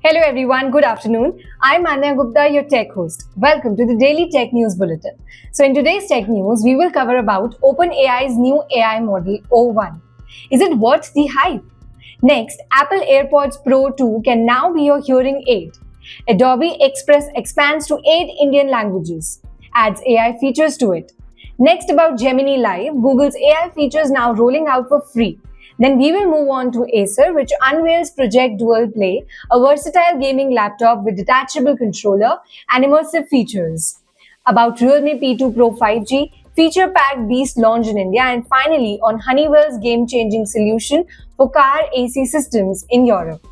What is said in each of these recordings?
Hello everyone, good afternoon. I'm Anya Gupta, your tech host. Welcome to the Daily Tech News Bulletin. So in today's tech news, we will cover about OpenAI's new AI model O1. Is it worth the hype? Next, Apple AirPods Pro 2 can now be your hearing aid. Adobe Express expands to 8 Indian languages, adds AI features to it. Next about Gemini Live, Google's AI features now rolling out for free. Then we will move on to Acer, which unveils Project Dual Play, a versatile gaming laptop with detachable controller and immersive features. About Realme P2 Pro 5G, feature-packed Beast launch in India, and finally on Honeywell's game-changing solution for car AC systems in Europe.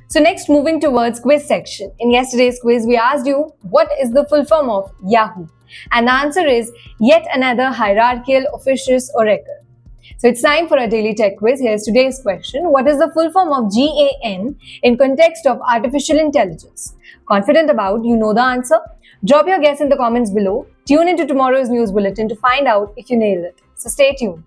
So next, moving towards quiz section. In yesterday's quiz, we asked you, what is the full form of Yahoo? And the answer is yet another hierarchical officious oracle. So it's time for a daily tech quiz. Here's today's question. What is the full form of GAN in context of artificial intelligence? Confident about you know the answer? Drop your guess in the comments below. Tune into tomorrow's news bulletin to find out if you nailed it. So stay tuned.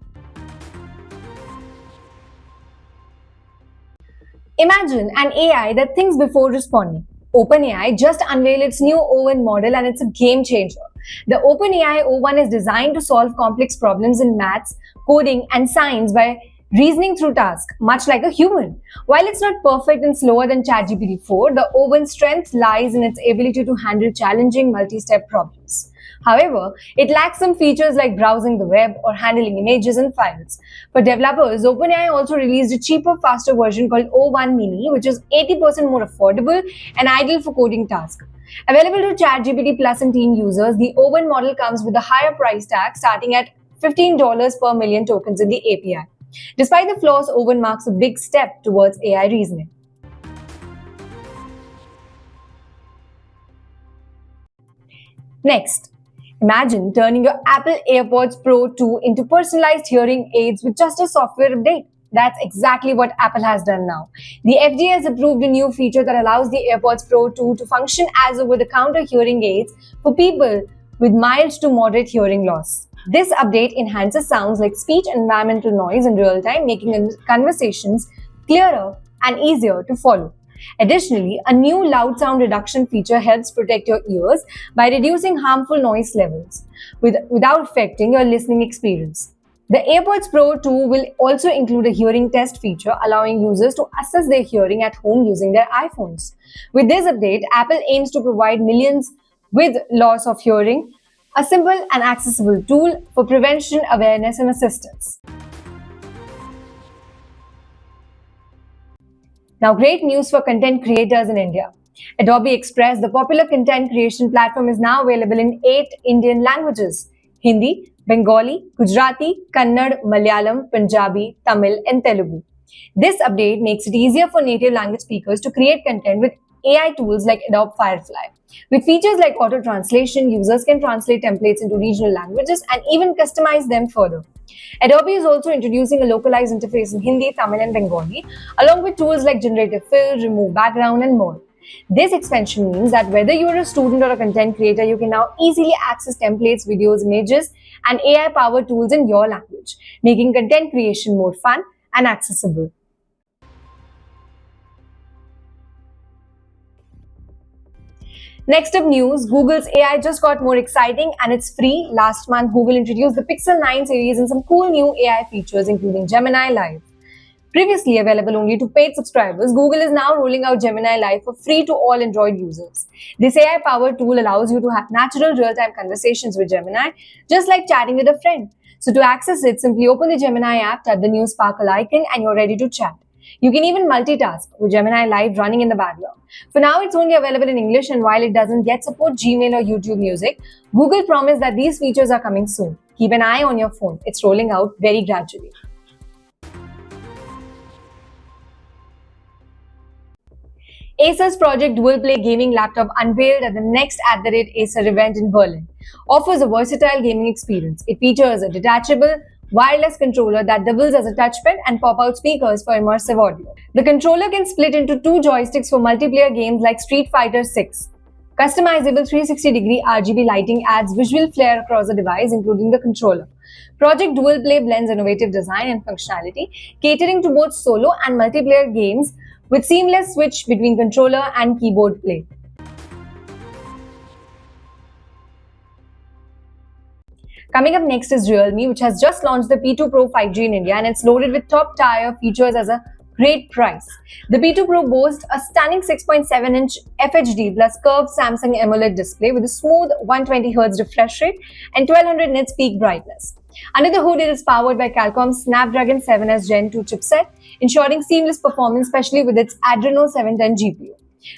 Imagine an AI that thinks before responding. OpenAI just unveiled its new O1 model and it's a game changer. The OpenAI O1 is designed to solve complex problems in maths, coding, and science by reasoning through tasks, much like a human. While it's not perfect and slower than ChatGPT 4, the O1's strength lies in its ability to handle challenging multi-step problems. However, it lacks some features like browsing the web or handling images and files. For developers, OpenAI also released a cheaper, faster version called O1 Mini, which is 80% more affordable and ideal for coding tasks. Available to ChatGPT Plus and teen users, the O1 model comes with a higher price tag starting at $15 per million tokens in the API. Despite the flaws, O1 marks a big step towards AI reasoning. Next, imagine turning your Apple AirPods Pro 2 into personalized hearing aids with just a software update. That's exactly what Apple has done now. The FDA has approved a new feature that allows the AirPods Pro 2 to function as over-the-counter hearing aids for people with mild to moderate hearing loss. This update enhances sounds like speech and environmental noise in real time, making conversations clearer and easier to follow. Additionally, a new loud sound reduction feature helps protect your ears by reducing harmful noise levels without affecting your listening experience. The AirPods Pro 2 will also include a hearing test feature, allowing users to assess their hearing at home using their iPhones. With this update, Apple aims to provide millions with loss of hearing a simple and accessible tool for prevention, awareness, and assistance. Now, great news for content creators in India. Adobe Express, the popular content creation platform, is now available in 8 Indian languages: Hindi, Bengali, Gujarati, Kannada, Malayalam, Punjabi, Tamil, and Telugu. This update makes it easier for native language speakers to create content with AI tools like Adobe Firefly. With features like auto translation, users can translate templates into regional languages and even customize them further. Adobe is also introducing a localized interface in Hindi, Tamil, and Bengali, along with tools like generative fill, remove background, and more. This expansion means that whether you're a student or a content creator, you can now easily access templates, videos, images, and AI-powered tools in your language, making content creation more fun and accessible. Next up news, Google's AI just got more exciting and it's free. Last month, Google introduced the Pixel 9 series and some cool new AI features including Gemini Live. Previously available only to paid subscribers, Google is now rolling out Gemini Live for free to all Android users. This AI-powered tool allows you to have natural real-time conversations with Gemini, just like chatting with a friend. So to access it, simply open the Gemini app, tap the new sparkle icon, and you're ready to chat. You can even multitask with Gemini Live running in the background. For now, it's only available in English, and while it doesn't yet support Gmail or YouTube Music, Google promised that these features are coming soon. Keep an eye on your phone. It's rolling out very gradually. Acer's Project Dual Play gaming laptop, unveiled at the next @Acer event in Berlin, offers a versatile gaming experience. It features a detachable, wireless controller that doubles as a touchpad and pop-out speakers for immersive audio. The controller can split into 2 joysticks for multiplayer games like Street Fighter 6. Customizable 360-degree RGB lighting adds visual flair across the device, including the controller. Project Dual Play blends innovative design and functionality, catering to both solo and multiplayer games with seamless switch between controller and keyboard play. Coming up next is Realme, which has just launched the P2 Pro 5G in India, and it's loaded with top-tier features as a great price. The P2 Pro boasts a stunning 6.7-inch FHD plus curved Samsung AMOLED display with a smooth 120Hz refresh rate and 1200 nits peak brightness. Under the hood, it is powered by Qualcomm's Snapdragon 7S Gen 2 chipset, ensuring seamless performance, especially with its Adreno 710 GPU.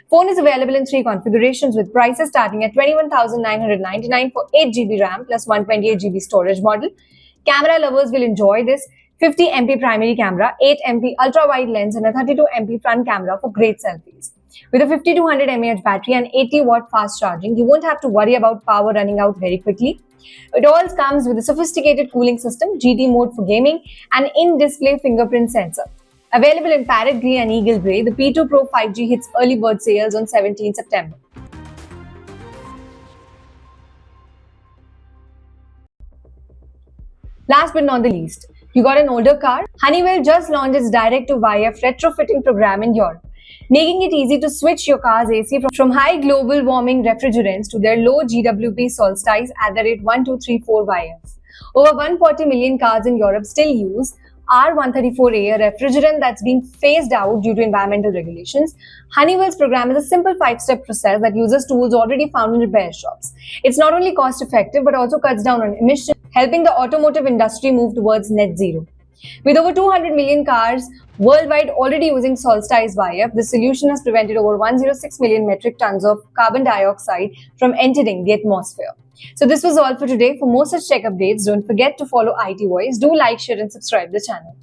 Phone is available in 3 configurations with prices starting at 21,999 for 8GB RAM plus 128GB storage model. Camera lovers will enjoy this 50MP primary camera, 8MP ultra-wide lens and a 32MP front camera for great selfies. With a 5200 mAh battery and 80-watt fast charging, you won't have to worry about power running out very quickly. It all comes with a sophisticated cooling system, GT mode for gaming, and in-display fingerprint sensor. Available in parrot green and eagle grey, the P2 Pro 5G hits early bird sales on 17 September. Last but not the least, you got an older car? Honeywell just launched its direct-to-wire retrofitting program in Europe, making it easy to switch your car's AC from high global warming refrigerants to their low GWP Solstice at the rate 1234 wires. Over 140 million cars in Europe still use R134A, a refrigerant that's being phased out due to environmental regulations. Honeywell's program is a simple 5-step process that uses tools already found in repair shops. It's not only cost-effective but also cuts down on emissions, helping the automotive industry move towards net zero. With over 200 million cars worldwide already using Solstice wire, the solution has prevented over 106 million metric tons of carbon dioxide from entering the atmosphere. So this was all for today. For more such tech updates, don't forget to follow IT Voice. Do like, share and subscribe the channel.